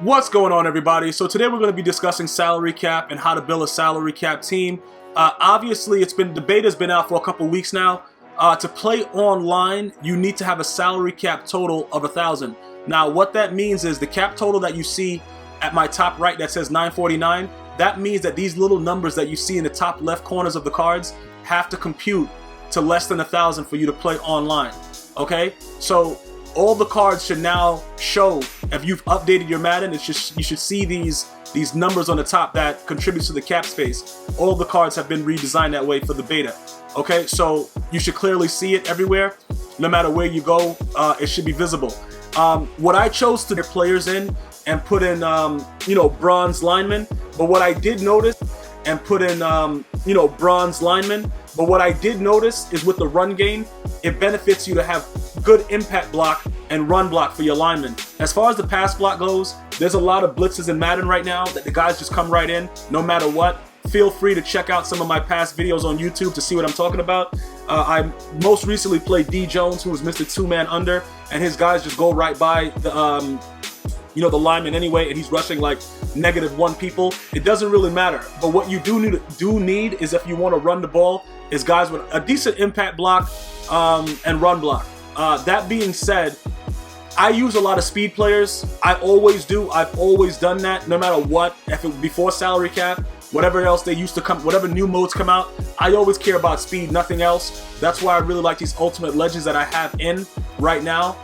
What's going on, everybody? So today we're going to be discussing salary cap and how to build a salary cap team. Obviously, the beta has been out for a couple weeks now. To play online, you need to have a salary cap total of 1,000. Now, what that means is the cap total that you see at my top right that says 949, that means that these little numbers that you see in the top left corners of the cards have to compute to less than 1,000 for you to play online. Okay? So all the cards should now show, if you've updated your Madden, you should see these numbers on the top that contributes to the cap space. All the cards have been redesigned that way for the beta. Okay, so you should clearly see it everywhere. No matter where you go, it should be visible. What I chose to put players in and put in, bronze linemen. But what I did notice and put in, bronze linemen. But what I did notice is with the run game, it benefits you to have good impact block and run block for your linemen. As far as the pass block goes, there's a lot of blitzes in Madden right now that the guys just come right in no matter what. Feel free to check out some of my past videos on YouTube to see what I'm talking about. I most recently played D Jones, who was Mr. 2-man under, and his guys just go right by the the lineman anyway, and he's rushing like -1 people. It doesn't really matter. But what you do need is, if you want to run the ball, is guys with a decent impact block and run block. That being said, I use a lot of speed players. I always do. I've always done that, no matter what. If it before salary cap, whatever else they used to come, whatever new modes come out, I always care about speed, nothing else. That's why I really like these Ultimate Legends that I have in right now.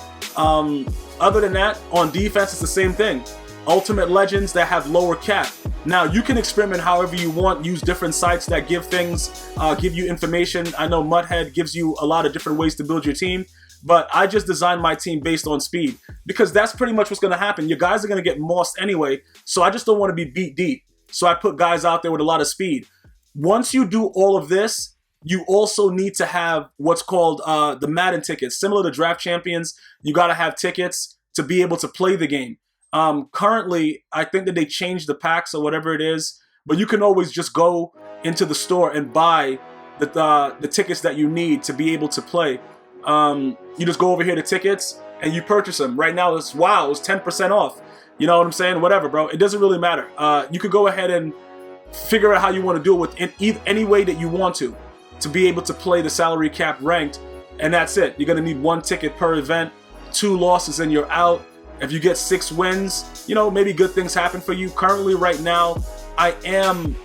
Other than that, on defense, it's the same thing. Ultimate Legends that have lower cap. Now, you can experiment however you want, use different sites that give you information. I know Muthead gives you a lot of different ways to build your team, but I just designed my team based on speed, because that's pretty much what's going to happen. Your guys are going to get mossed anyway, so I just don't want to be beat deep. So I put guys out there with a lot of speed. Once you do all of this, you also need to have what's called the Madden tickets. Similar to Draft Champions, you got to have tickets to be able to play the game. Currently, I think that they changed the packs or whatever it is, but you can always just go into the store and buy the tickets that you need to be able to play. You just go over here to tickets and you purchase them. Right now, it's 10% off. You know what I'm saying? Whatever, bro. It doesn't really matter. You could go ahead and figure out how you want to do it with any way that you want to be able to play the salary cap ranked, and that's it. You're going to need 1 ticket per event, 2 losses and you're out. If you get 6 wins, maybe good things happen for you. Currently, right now, I am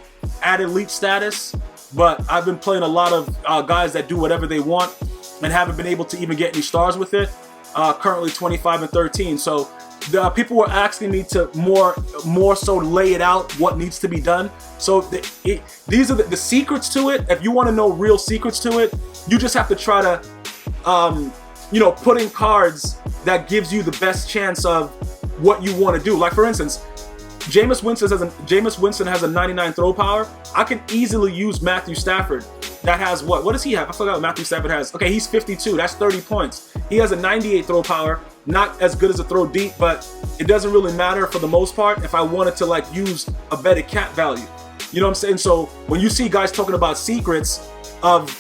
at elite status, but I've been playing a lot of guys that do whatever they want and haven't been able to even get any stars with it. Currently 25 and 13. So the people were asking me to more so lay it out what needs to be done. So these are the secrets to it. If you want to know real secrets to it, you just have to try to put in cards that gives you the best chance of what you want to do. Like, for instance, Jameis Winston has a 99 throw power. I can easily use Matthew Stafford. That has what does he have? I forgot what Matthew Stafford has. Okay, he's 52. That's 30 points. He has a 98 throw power. Not as good as a throw deep, but it doesn't really matter for the most part if I wanted to use a better cap value. You know what I'm saying? So when you see guys talking about secrets of,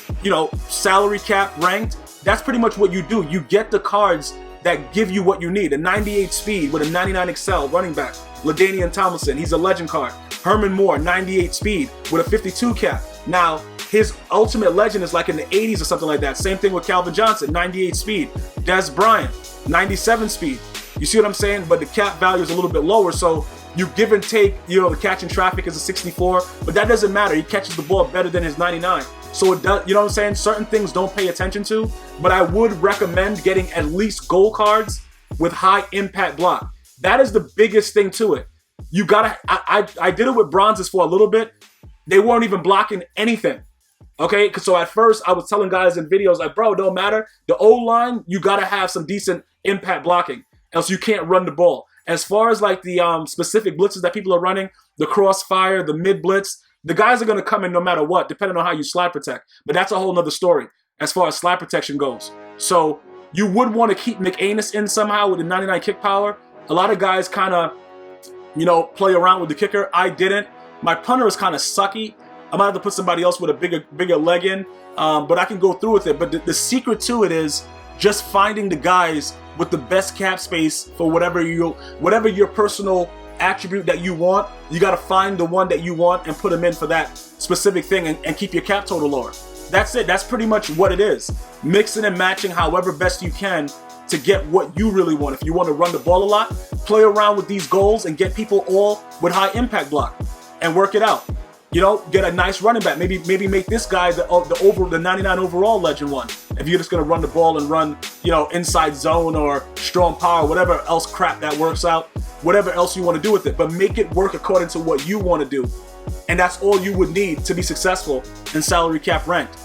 salary cap ranked, that's pretty much what you do. You get the cards that give you what you need. A 98 speed with a 99 excel running back. LaDainian Tomlinson, he's a legend card. Herman Moore, 98 speed with a 52 cap. Now, his Ultimate Legend is like in the 80s or something like that. Same thing with Calvin Johnson, 98 speed. Des Bryant, 97 speed. You see what I'm saying? But the cap value is a little bit lower, so you give and take. The catching traffic is a 64, but that doesn't matter. He catches the ball better than his 99. So it does, you know what I'm saying? Certain things don't pay attention to, but I would recommend getting at least gold cards with high impact block. That is the biggest thing to it. You gotta, I did it with bronzes for a little bit. They weren't even blocking anything. Okay, so at first I was telling guys in videos like, bro, it don't matter. The O-line, you gotta have some decent impact blocking, else you can't run the ball. As far as the specific blitzes that people are running, the crossfire, the mid blitz, the guys are gonna come in no matter what, depending on how you slide protect. But that's a whole nother story as far as slide protection goes. So you would want to keep McAnus in somehow with the 99 kick power. A lot of guys kind of, play around with the kicker. I didn't. My punter is kind of sucky. I might have to put somebody else with a bigger leg in, but I can go through with it. But the secret to it is just finding the guys with the best cap space for whatever your personal attribute that you want. You got to find the one that you want and put them in for that specific thing, and keep your cap total lower. That's it. That's pretty much what it is. Mixing and matching however best you can to get what you really want. If you want to run the ball a lot, play around with these goals and get people all with high impact block and work it out. You know, get a nice running back. Maybe make this guy the 99 overall legend one. If you're just gonna run the ball and run, you know, inside zone or strong power, whatever else crap that works out, whatever else you want to do with it, but make it work according to what you want to do. And that's all you would need to be successful in Salary Cap Ranked.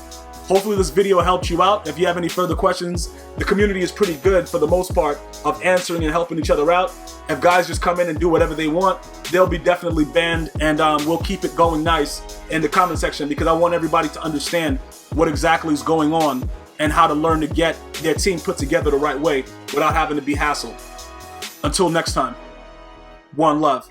Hopefully this video helped you out. If you have any further questions, the community is pretty good for the most part of answering and helping each other out. If guys just come in and do whatever they want, they'll be definitely banned, and we'll keep it going nice in the comment section, because I want everybody to understand what exactly is going on and how to learn to get their team put together the right way without having to be hassled. Until next time, one love.